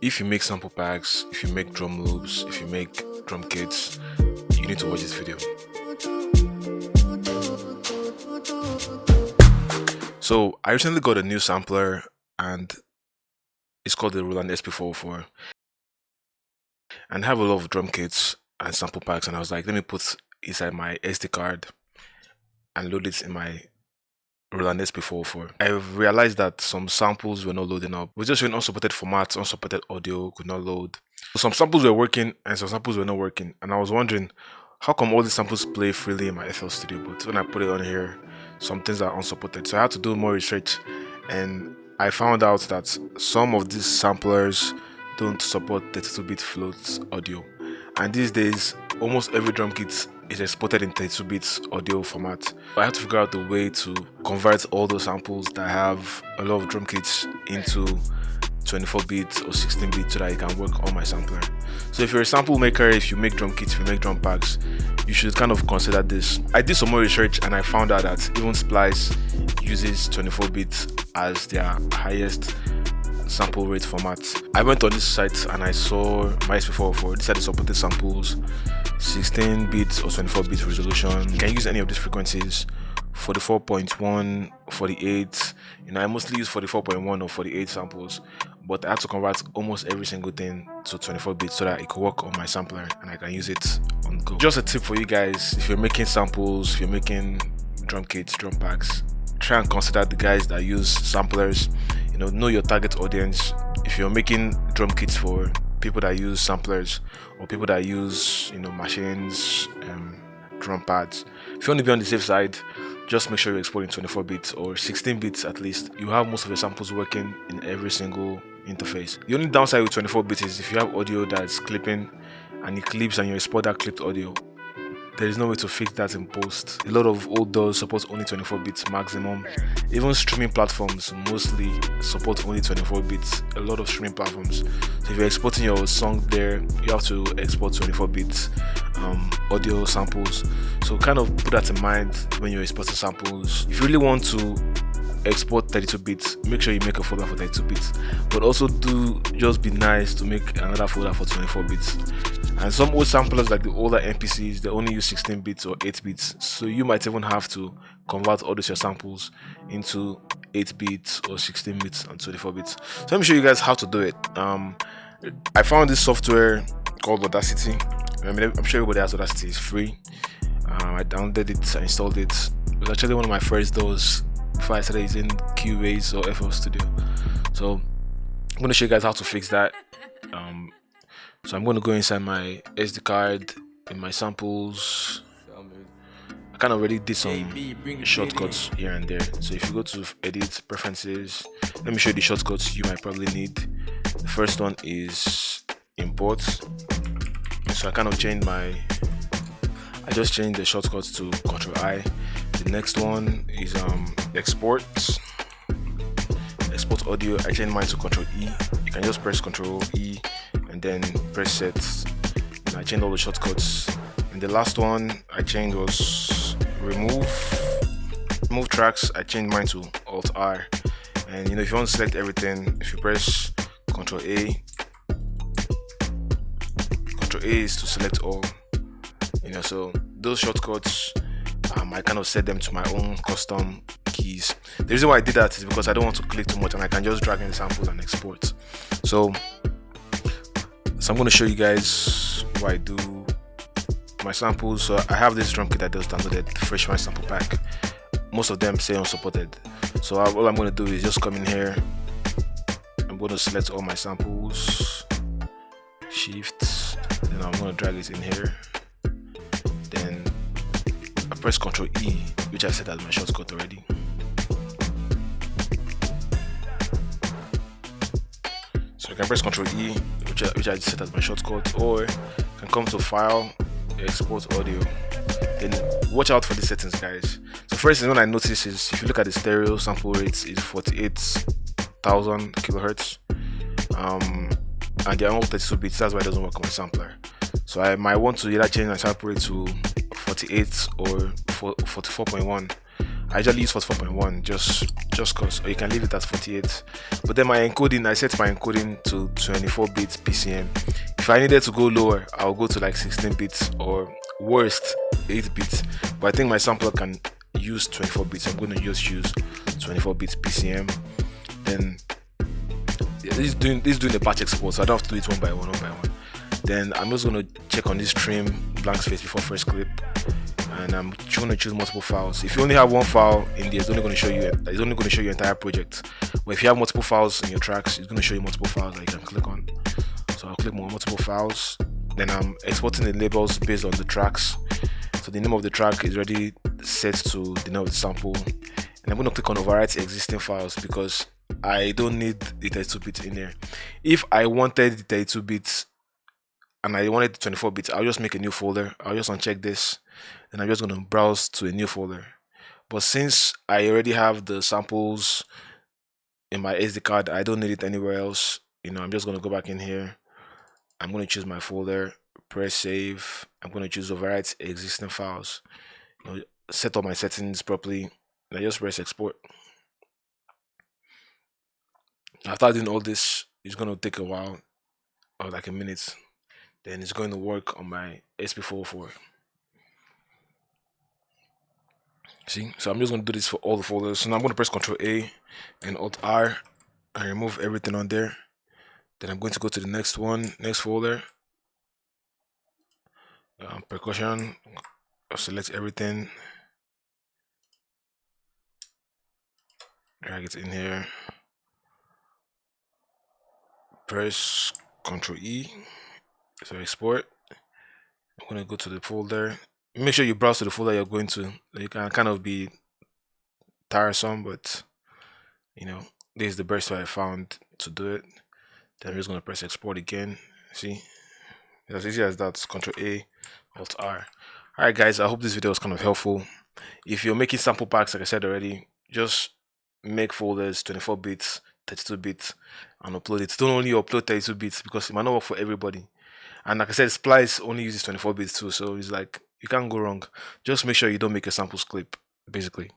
If you make sample packs, if you make drum loops, if you make drum kits, you need to watch this video. So I recently got a new sampler and it's called the Roland SP404, and I have a lot of drum kits and sample packs, and I was like, let me put inside my SD card and load it in my Roland SP404. I realized that some samples were not loading up. We're just showing unsupported formats, unsupported audio could not load. So some samples were working and some samples were not working, and I was wondering, how come all these samples play freely in my FL Studio, but when I put it on here, some things are unsupported? So I had to do more research, and I found out that some of these samplers don't support 32-bit float audio, and these days almost every drum kit is exported in 32-bit audio format. I had to figure out the way to convert all those samples that have a lot of drum kits into 24-bit or 16-bit so that it can work on my sampler. So if you're a sample maker, if you make drum kits, if you make drum packs, you should kind of consider this. I did some more research and I found out that even Splice uses 24-bit as their highest sample rate format. I went on this site and I saw my SP404. These are the supported samples: 16-bit or 24-bit resolution. You can use any of these frequencies: 44.1, 48. I mostly use 44.1 or 48 samples, but I had to convert almost every single thing to 24-bit so that it could work on my sampler and I can use it on go. Just a tip for you guys: if you're making samples, if you're making drum kits, drum packs, try and consider the guys that use samplers. Know your target audience. If you're making drum kits for people that use samplers or people that use machines, drum pads, if you want to be on the safe side, just make sure you're exporting 24-bit or 16 bits at least. You have most of your samples working in every single interface. The only downside with 24-bit is if you have audio that's clipping and it clips and you export that clipped audio, there is no way to fix that in post. A lot of old DAWs support only 24-bit maximum. Even streaming platforms mostly support only 24-bit. A lot of streaming platforms. So if you're exporting your song there, you have to export 24-bit audio samples. So kind of put that in mind when you're exporting samples. If you really want to export 32-bit, make sure you make a folder for 32-bit, but also just be nice to make another folder for 24-bit. And some old samplers, like the older MPCs, they only use 16 bits or 8 bits, so you might even have to convert all those your samples into 8 bits or 16 bits and 24 bits. So let me show you guys how to do it. I found this software called Audacity. I'm sure everybody has Audacity. It's free. I downloaded it, I installed it. It was actually one of my first DAWs before I started using Cubase or FL Studio. So I'm going to show you guys how to fix that. So I'm going to go inside my SD card, in my samples. I kind of already did some shortcuts here and there. So if you go to Edit, Preferences, let me show you the shortcuts you might probably need. The first one is Import. So I kind of I just changed the shortcuts to Ctrl-I. The next one is Export. Export audio, I changed mine to Ctrl-E. You can just press Ctrl-E and then press Set. And I changed all the shortcuts. And the last one I changed was Remove tracks. I changed mine to Alt-R. And if you want to select everything, if you press Ctrl-A, Ctrl-A is to select all. So those shortcuts, I kind of set them to my own custom keys. The reason why I did that is because I don't want to click too much and I can just drag in samples and export. So I'm going to show you guys what I do my samples. So I have this drum kit I just downloaded, Freshman sample pack. Most of them say unsupported. So all I'm going to do is just come in here. I'm going to select all my samples, Shift, then I'm going to drag it in here. Then I press Ctrl-E, which I set as my shortcut already. So I can press Ctrl-E, which I set as my shortcut, or I can come to File, Export Audio. Then watch out for the settings, guys. So first thing when I notice is, if you look at the stereo sample rates, is 48,000 kilohertz. And they're all 32 bits, that's why it doesn't work on my sampler. So I might want to either change my sample rate to 48 or 44.1. I usually use 44.1 just cause, or you can leave it at 48. But then my encoding, I set my encoding to 24 bits PCM. If I needed to go lower, I'll go to like 16 bits or worst 8 bits. But I think my sampler can use 24 bits. I'm going to just use 24 bits PCM. Then this is doing the batch export, so I don't have to do it one by one. Then I'm just going to check on this trim blank space before first clip, and I'm going to choose multiple files. If you only have one file in there, it's only going to show you your entire project. But if you have multiple files in your tracks, it's going to show you multiple files that you can click on. So I'll click on multiple files. Then I'm exporting the labels based on the tracks. So the name of the track is already set to the name of the sample, and I'm going to click on overwrite existing files because I don't need the 32 bits in there. If I wanted the 32 bits and I wanted the 24 bits, I'll just make a new folder. I'll just uncheck this, and I'm just going to browse to a new folder. But since I already have the samples in my SD card, I don't need it anywhere else. I'm just going to go back in here. I'm going to choose my folder, press save. I'm going to choose overwrite existing files. Set all my settings properly, and I just press export. After doing all this, it's going to take a while, or like a minute. Then it's going to work on my SP404. See, so I'm just going to do this for all the folders. So now I'm going to press Ctrl A and Alt R and remove everything on there. Then I'm going to go to the next folder, percussion. I'll select everything, drag it in here, press Ctrl E, so export. I'm going to go to the folder. Make sure you browse to the folder you're going to. You can kind of be tiresome, but this is the best way I found to do it. Then I'm just going to press export again. See, it's as easy as that. Ctrl A, Alt R. Alright guys, I hope this video was kind of helpful. If you're making sample packs, like I said already, just make folders 24 bits, 32 bits, and upload it. Don't only upload 32 bits because it might not work for everybody. And like I said, Splice only uses 24 bits too, so it's like you can't go wrong. Just make sure you don't make a samples clip, basically.